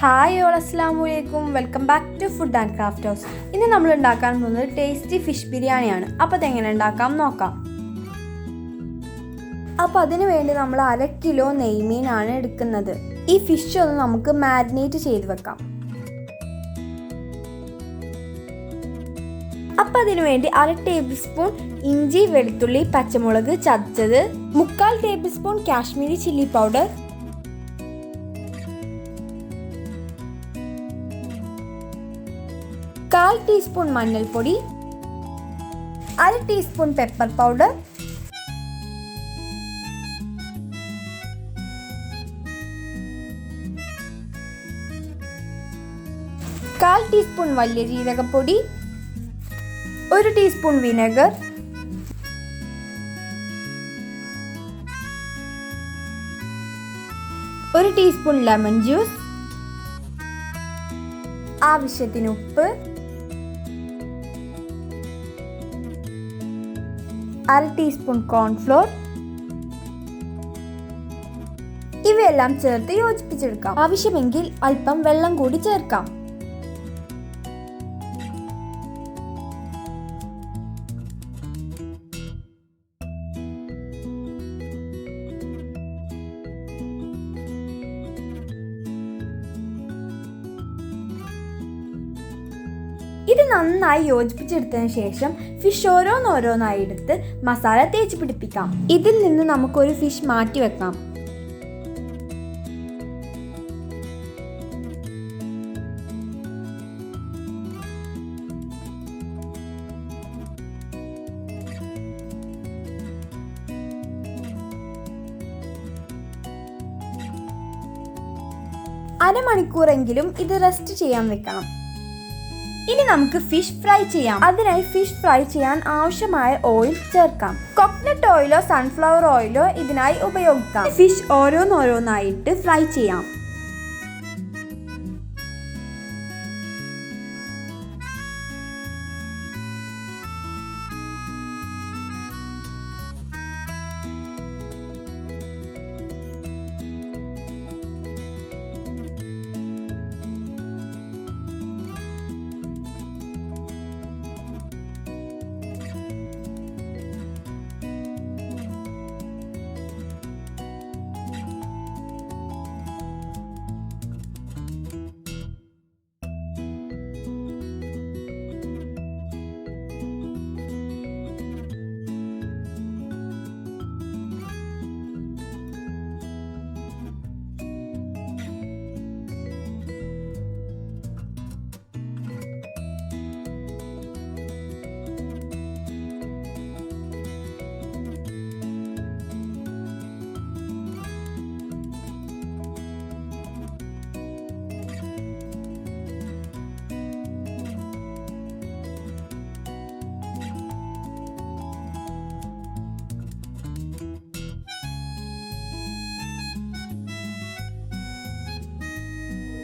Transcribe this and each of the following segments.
Hi all, അസ്സലാമു അലൈക്കും. Welcome back to food and craft house. ഇന്ന് നമ്മൾ ഉണ്ടാക്കാൻ പോകുന്നത് ടേസ്റ്റി ഫിഷ് ബിരിയാണിയാണ്. അപ്പോൾ അതെങ്ങനെ ഉണ്ടാക്കാം നോക്കാം. അപ്പോൾ അതിന് വേണ്ടി നമ്മൾ 1/2 കിലോ നെയ്മീനാണ് എടുക്കുന്നത്. ഈ ഫിഷ് ഒന്ന് നമുക്ക് മാരിനേറ്റ് ചെയ്ത് വെക്കാം. അപ്പോൾ അതിനു വേണ്ടി 1/2 ടേബിൾ സ്പൂൺ ഇഞ്ചി, വെളുത്തുള്ളി, പച്ചമുളക് ചതച്ചത്, 3/4 table spoon Kashmiri chilli powder, 1/4 teaspoon മഞ്ഞൾപ്പൊടി, 1/2 ടീസ്പൂൺ പെപ്പർ പൗഡർ, 1/4 ടീസ്പൂൺ വലിയ ജീരകപ്പൊടി, 1 teaspoon vinegar, 1 teaspoon lemon juice, ആവശ്യത്തിന് ഉപ്പ്, 1/2 ടീസ്പൂൺ കോൺഫ്ലോർ. ഇവയെല്ലാം ചേർത്ത് യോജിപ്പിച്ചെടുക്കാം. ആവശ്യമെങ്കിൽ അല്പം വെള്ളം കൂടി ചേർക്കാം. ഇത് നന്നായി യോജിപ്പിച്ചെടുത്തതിന് ശേഷം ഫിഷ് ഓരോന്നോരോന്നായി എടുത്ത് മസാല തേച്ച് പിടിപ്പിക്കാം. ഇതിൽ നിന്ന് നമുക്കൊരു ഫിഷ് മാറ്റി വെക്കാം. അരമണിക്കൂറെങ്കിലും ഇത് റെസ്റ്റ് ചെയ്യാൻ വെക്കണം. ഇനി നമുക്ക് ഫിഷ് ഫ്രൈ ചെയ്യാം. അതിനായി ഫിഷ് ഫ്രൈ ചെയ്യാൻ ആവശ്യമായ ഓയിൽ ചേർക്കാം. കോക്കനട്ട് ഓയിലോ സൺഫ്ലവർ ഓയിലോ ഇതിനായി ഉപയോഗിക്കാം. ഫിഷ് ഓരോന്നോരോന്നായിട്ട് ഫ്രൈ ചെയ്യാം.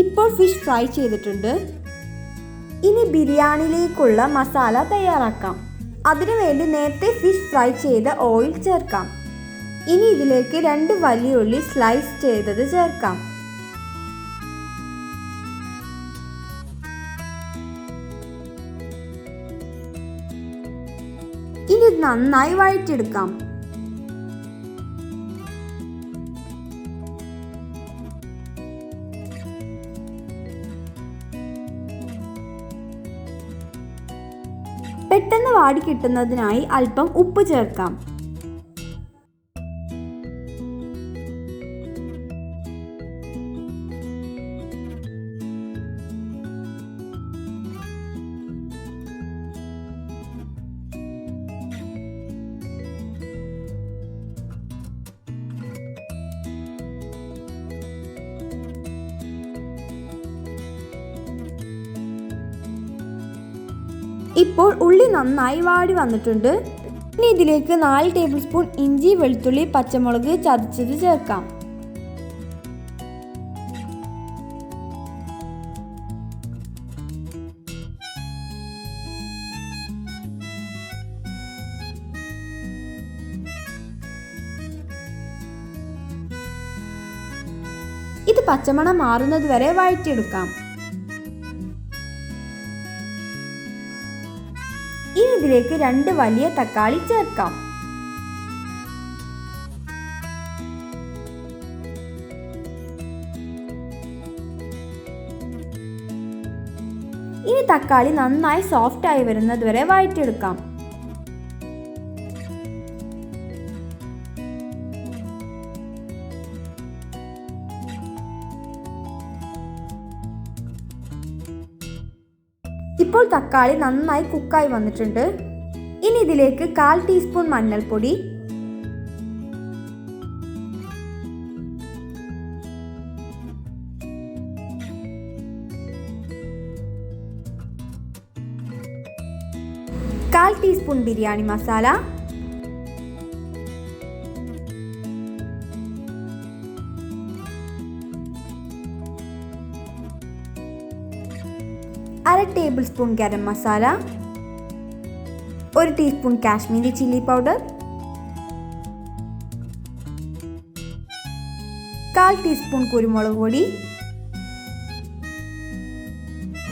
ഇപ്പോൾ ഫിഷ് ഫ്രൈ ചെയ്തിട്ടുണ്ട്. ഇനി ബിരിയാണിയിലേക്കുള്ള മസാല തയ്യാറാക്കാം. അതിനുവേണ്ടി നേരത്തെ ഫിഷ് ഫ്രൈ ചെയ്ത ഓയിൽ ചേർക്കാം. ഇനി ഇതിലേക്ക് 2 വലിയ ഉള്ളി സ്ലൈസ് ചെയ്തത് ചേർക്കാം. ഇനി ഇത് നന്നായി വഴറ്റിയെടുക്കാം. പെട്ടെന്ന് വാടി കിട്ടുന്നതിനായി അല്പം ഉപ്പ് ചേർക്കാം. ഇപ്പോൾ ഉള്ളി നന്നായി വാടി വന്നിട്ടുണ്ട്. ഇനി ഇതിലേക്ക് 4 ടേബിൾ സ്പൂൺ ഇഞ്ചി, വെളുത്തുള്ളി, പച്ചമുളക് ചതച്ചത് ചേർക്കാം. ഇത് പച്ചമണം മാറുന്നത് വരെ വഴറ്റിയെടുക്കാം. ഇനി ഇതിലേക്ക് 2 വലിയ തക്കാളി ചേർക്കാം. ഇനി തക്കാളി നന്നായി സോഫ്റ്റ് ആയി വരുന്നത് വരെ വഴറ്റിയെടുക്കാം. ഇപ്പോൾ തക്കാളി നന്നായി കുക്കായി വന്നിട്ടുണ്ട്. ഇനി ഇതിലേക്ക് 1/4 ടീസ്പൂൺ മഞ്ഞൾപ്പൊടി, 1/4 teaspoon biryani masala, 1/2 table spoon garam masala, 1 teaspoon Kashmiri chilli powder, 1/4 teaspoon കുരുമുളക് പൊടി.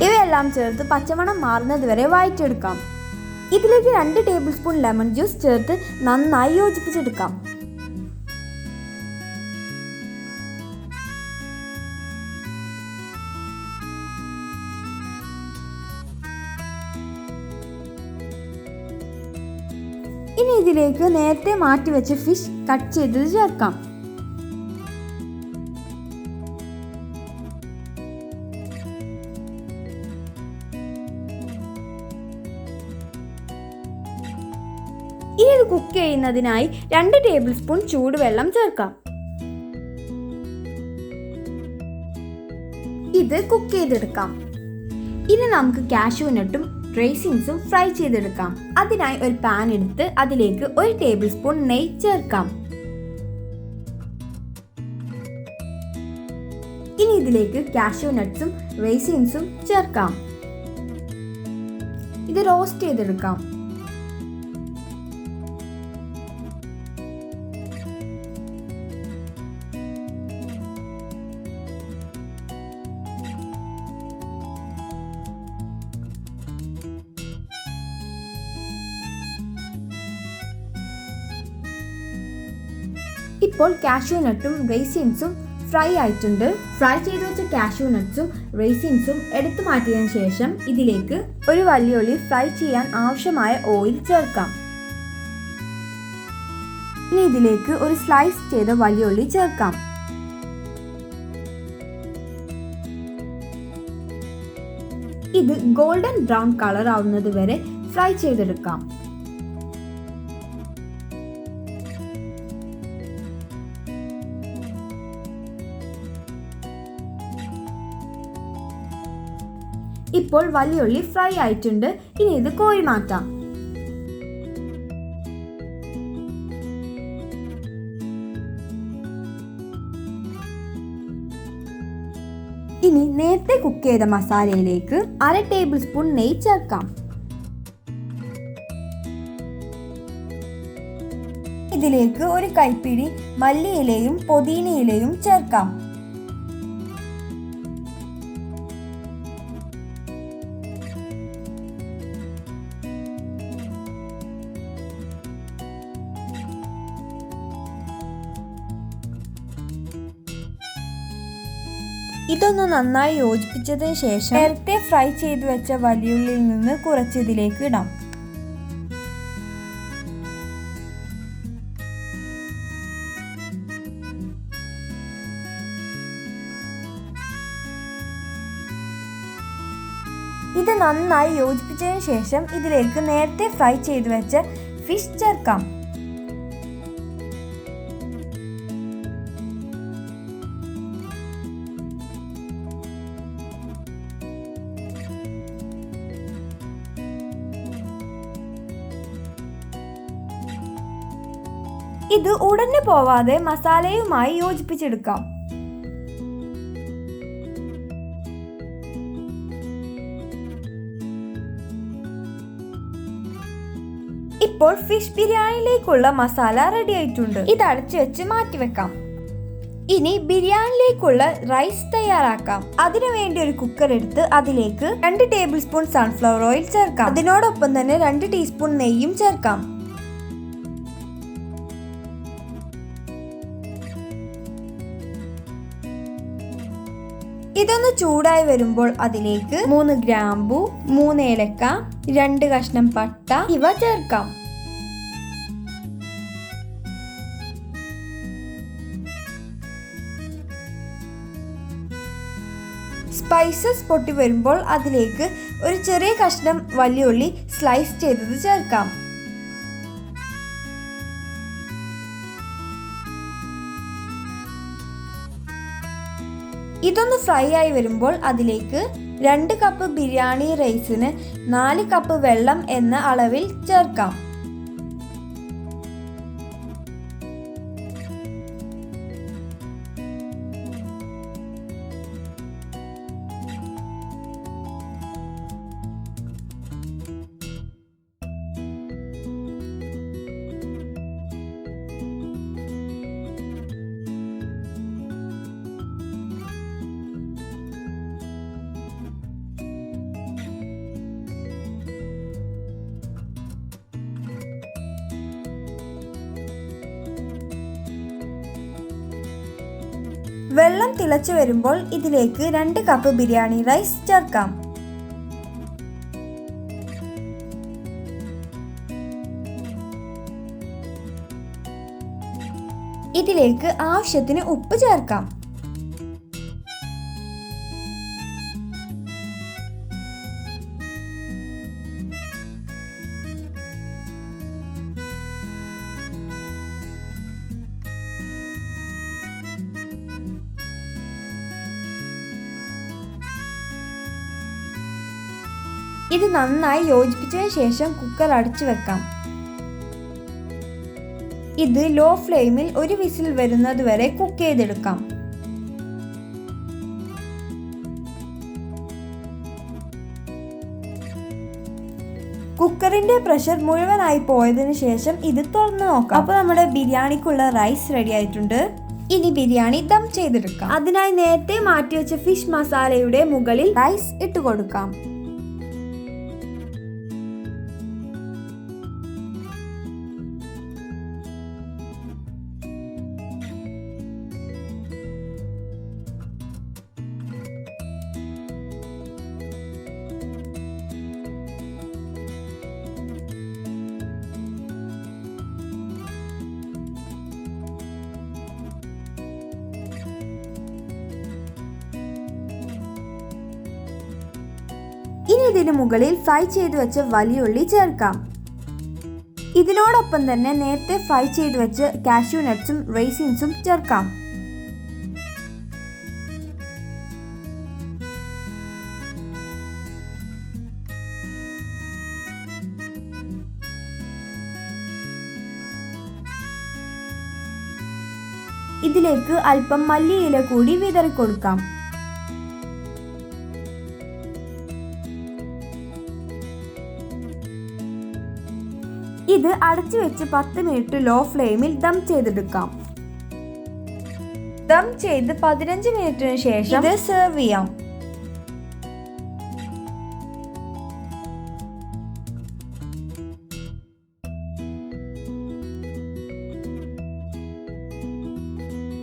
ഇവയെല്ലാം ചേർത്ത് പച്ചമണം മാറുന്നത് വരെ വഴറ്റിയെടുക്കാം. ഇതിലേക്ക് 2 ടേബിൾ സ്പൂൺ ലെമൺ ജ്യൂസ് ചേർത്ത് നന്നായി യോജിപ്പിച്ചെടുക്കാം. ഇനി ഇതിലേക്ക് നേരത്തെ മാറ്റിവെച്ച ഫിഷ് കട്ട് ചെയ്തത് ചേർക്കാം. ഇനി ഇത് കുക്ക് ചെയ്യുന്നതിനായി 2 ടേബിൾ സ്പൂൺ ചൂടുവെള്ളം ചേർക്കാം. ഇത് കുക്ക് ചെയ്തെടുക്കാം. ഇനി നമുക്ക് കാഷ്യൂനട്ടും റൈസിൻസും ഫ്രൈ ചെയ്തെടുക്കാം. അതിനായി ഒരു പാൻ എടുത്ത് അതിലേക്ക് 1 ടേബിൾ സ്പൂൺ നെയ്യ് ചേർക്കാം. ഇനി ഇതിലേക്ക് കാഷ്യൂനട്ട്സും റൈസിൻസും ചേർക്കാം. ഇത് റോസ്റ്റ് ചെയ്തെടുക്കാം. ഇപ്പോൾ കാഷ്യൂനട്ടും റൈസിൻസും ഫ്രൈ ആയിട്ടുണ്ട്. ഫ്രൈ ചെയ്ത് വെച്ച കാഷ്യൂനട്ട്സും റൈസിൻസും എടുത്തു മാറ്റിയതിനു ശേഷം ഇതിലേക്ക് ഒരു വലിയ ഉള്ളി ഫ്രൈ ചെയ്യാൻ ആവശ്യമായ ഓയിൽ ചേർക്കാം. ഇനി ഇതിലേക്ക് ഒരു സ്ലൈസ് ചെയ്ത വലിയ ഉള്ളി ചേർക്കാം. ഇത് ഗോൾഡൻ ബ്രൗൺ കളർ ആവുന്നത് വരെ ഫ്രൈ ചെയ്തെടുക്കാം. ഇപ്പോൾ വലിയ ഉള്ളി ഫ്രൈ ആയിട്ടുണ്ട്. ഇനി ഇത് കോരി മാറ്റാം. ഇനി നേരത്തെ കുക്ക് ചെയ്ത മസാലയിലേക്ക് 1/2 ടേബിൾ സ്പൂൺ നെയ്യ് ചേർക്കാം. ഇതിലേക്ക് ഒരു കൈപ്പിടി മല്ലിയിലയും പുതിനയിലയും ചേർക്കാം. ഇതൊന്ന് നന്നായി യോജിപ്പിച്ചതിന് ശേഷം നേരത്തെ ഫ്രൈ ചെയ്ത് വെച്ച വലിയുള്ളിയിൽ നിന്ന് കുറച്ച് ഇതിലേക്ക് ഇടാം. ഇത് നന്നായി യോജിപ്പിച്ചതിന് ശേഷം ഇതിലേക്ക് നേരത്തെ ഫ്രൈ ചെയ്ത് വെച്ച ഫിഷ് ചേർക്കാം. ഇത് ഉടനെ പോവാതെ മസാലയുമായി യോജിപ്പിച്ചെടുക്കാം. ഇപ്പോൾ ഫിഷ് ബിരിയാണിയിലേക്കുള്ള മസാല റെഡി ആയിട്ടുണ്ട്. ഇത് അടച്ചു വെച്ച് മാറ്റിവെക്കാം. ഇനി ബിരിയാണിയിലേക്കുള്ള റൈസ് തയ്യാറാക്കാം. അതിനുവേണ്ടി ഒരു കുക്കർ എടുത്ത് അതിലേക്ക് 2 ടേബിൾ സ്പൂൺ സൺഫ്ലവർ ഓയിൽ ചേർക്കാം. അതിനോടൊപ്പം തന്നെ 2 ടീസ്പൂൺ നെയ്യും ചേർക്കാം. ഇതൊന്ന് ചൂടായി വരുമ്പോൾ അതിലേക്ക് 3 ഗ്രാമ്പു, 3 ഏലക്ക, 2 കഷ്ണം പട്ട ഇവ ചേർക്കാം. സ്പൈസസ് പൊട്ടി വരുമ്പോൾ അതിലേക്ക് ഒരു ചെറിയ കഷ്ണം വലിയുള്ളി സ്ലൈസ് ചെയ്തത് ചേർക്കാം. ഇതൊന്ന് ഫ്രൈ ആയി വരുമ്പോൾ അതിലേക്ക് 2 കപ്പ് ബിരിയാണി റൈസിന് 4 കപ്പ് വെള്ളം എന്ന അളവിൽ ചേർക്കാം. വെള്ളം തിളച്ചു വരുമ്പോൾ ഇതിലേക്ക് 2 കപ്പ് ബിരിയാണി റൈസ് ചേർക്കാം. ഇതിലേക്ക് ആവശ്യത്തിന് ഉപ്പ് ചേർക്കാം. ഇത് നന്നായി യോജിപ്പിച്ചതിന് ശേഷം കുക്കർ അടച്ചു വെക്കാം. ഇത് ലോ ഫ്ലെയിമിൽ ഒരു വിസിൽ വരുന്നത് വരെ കുക്ക് ചെയ്തെടുക്കാം. കുക്കറിന്റെ പ്രഷർ മുഴുവനായി പോയതിനു ശേഷം ഇത് തുറന്നു നോക്കാം. അപ്പോൾ നമ്മുടെ ബിരിയാണിക്കുള്ള റൈസ് റെഡി ആയിട്ടുണ്ട്. ഇനി ബിരിയാണി ദം ചെയ്തെടുക്കാം. അതിനായി നേരത്തെ മാറ്റിവെച്ച ഫിഷ് മസാലയുടെ മുകളിൽ റൈസ് ഇട്ട് കൊടുക്കാം. ഇനി ഇതിന് മുകളിൽ ഫ്രൈ ചെയ്ത് വെച്ച വലിയുള്ളി ചേർക്കാം. ഇതിനോടൊപ്പം തന്നെ നേരത്തെ ഫ്രൈ ചെയ്ത് വെച്ച കാഷ്യൂ നട്ട്സും റൈസിൻസും ചേർക്കാം. ഇതിലേക്ക് അല്പം മല്ലിയില കൂടി വിതറി കൊടുക്കാം. ഇത് അടച്ചു വെച്ച് 10 മിനിറ്റ് ലോ ഫ്ലെയിമിൽ ദം ചെയ്തെടുക്കാം. ദം ചെയ്ത് 15 മിനിറ്റിന് ശേഷം ഇത് സെർവ് ചെയ്യാം.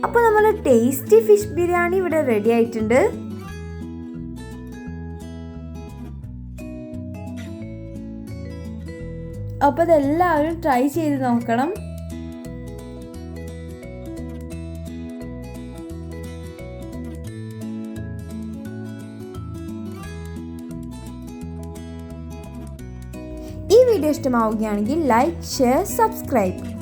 അപ്പോൾ നമ്മുടെ ടേസ്റ്റി ഫിഷ് ബിരിയാണി ഇവിടെ റെഡി ആയിട്ടുണ്ട്. അപ്പോൾ ഇതെല്ലാവരും ട്രൈ ചെയ്ത് നോക്കണം. ഈ വീഡിയോ ഇഷ്ടമാവുകയാണെങ്കിൽ ലൈക്ക്, ഷെയർ, സബ്സ്ക്രൈബ്.